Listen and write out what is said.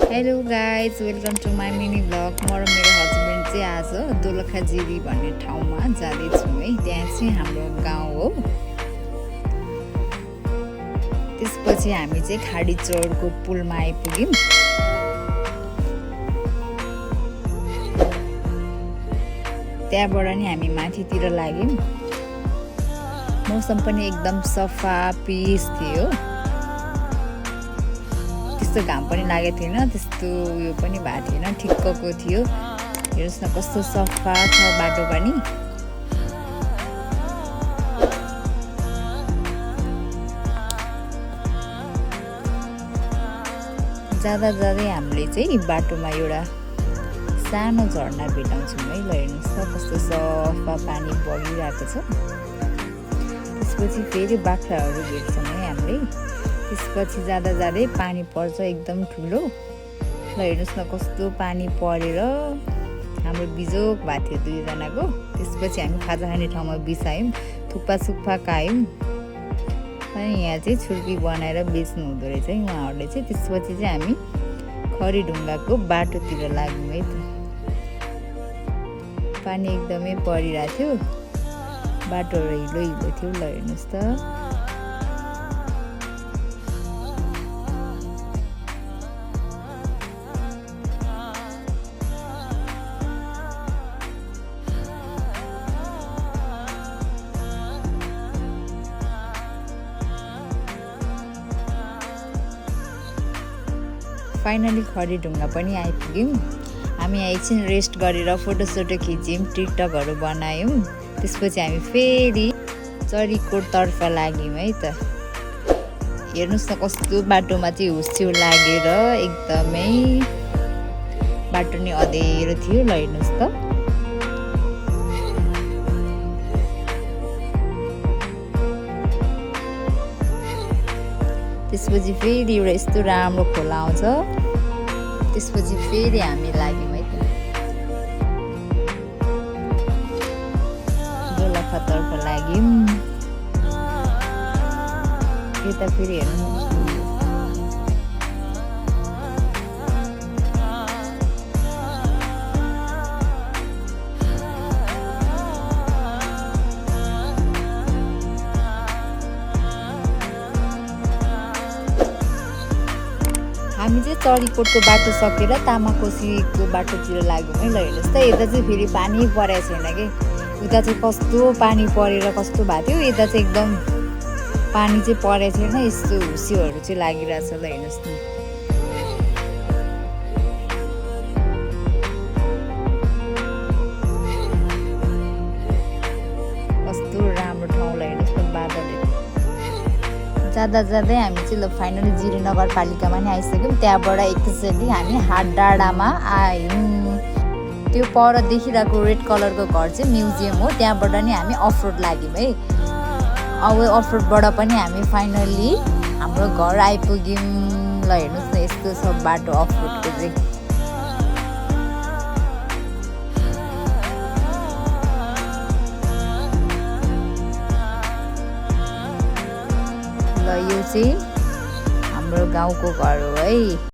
Hello guys, welcome to my mini blog. म र मेरो हस्बेन्ड चाहिँ आज दोलखाजिरी भन्ने ठाउँमा जाँदैछौँ है। त्यहाँ चाहिँ हाम्रो गाउँ हो। त्यसपछि हामी चाहिँ खाडी चौरको पुलमा आइपुग्यौँ। त्यहाँबाट नि हामी माथितिर लाग्यौँ। मौसम पनि एकदम सफा पिस थियो। त्यस्तो घाम पनि लागेको थिएन, त्यस्तो उयो पनि भएको थिएन, ठिक्कको थियो। हेर्नुहोस् न कस्तो सफा छ बाटो पनि। जाँदा जाँदै हामीले चाहिँ बाटोमा एउटा सानो झरना भेटाउँछौँ है। ल हेर्नुहोस् न कस्तो सफा पानी बगिरहेको छ। त्यसपछि फेरि बाख्राहरू भेट्छौँ है हामीले। त्यसपछि जाँदा जाँदै पानी पर्छ एकदम ठुलो। ल हेर्नुहोस् न कस्तो पानी परेर हाम्रो बिजोग भएको थियो दुईजनाको। त्यसपछि हामी खाजा खाने ठाउँमा बिसायौँ, थुक्पा सुक्पा खायौँ। अनि यहाँ चाहिँ छुर्पी बनाएर बेच्नु हुँदो रहेछ है उहाँहरूले चाहिँ। त्यसपछि चाहिँ हामी खरीढुङ्गाको बाटोतिर लाग्यौँ है त। पानी एकदमै परिरहेको थियो, बाटोहरू हिलो हिलो थियो। ल हेर्नुहोस् त फाइनली खरीढुङ्गा पनि आइपुग्यौँ। हामी यहाँ एकछिन रेस्ट गरेर फोटोसोटो खिच्यौँ, टिकटकहरू बनायौँ। त्यसपछि हामी फेरि चरीकोटतर्फ लाग्यौँ है त। हेर्नुहोस् न कस्तो बाटोमा चाहिँ हुस्च्यो लागेर एकदमै बाटो नि अँध्यारो थियो। ल हेर्नुहोस् त त्यसपछि फेरि एउटा यस्तो राम्रो खोला आउँछ। त्यसपछि फेरि हामी लाग्यौँ है त दोलखातर्फ लाग्यौँ। यता फेरि हेर्नु हामी चाहिँ चरीकोटको बाटो सकेर तामाकोसीको बाटोतिर लाग्यौँ है। ल हेर्नुहोस् त यता चाहिँ फेरि पानी परेको छैन कि। उता चाहिँ कस्तो पानी परेर कस्तो भएको थियो, यता चाहिँ एकदम पानी चाहिँ परेको छैन, यस्तो हुस्योहरू चाहिँ लागिरहेछ। ल हेर्नुहोस् न कस्तो राम्रो ठाउँ। ल हेर्नुहोस् न बादलहरू। जाँदा जाँदै हामी चाहिँ ल फाइनली जिरी नगरपालिकामा नि आइसक्यौँ। त्यहाँबाट एकचोटि हामी हाटडाँडामा आयौँ। त्यो पर देखिरहेको रेड कलरको घर चाहिँ म्युजियम हो। त्यहाँबाट नि हामी अफरोड लाग्यौँ है। अब अफरोडबाट पनि हामी फाइनली हाम्रो घर आइपुग्यौँ। ल हेर्नुहोस् न यस्तो छ बाटो अफरोडको चाहिँ। ल यो चाहिँ हाम्रो गाउँको घर हो है।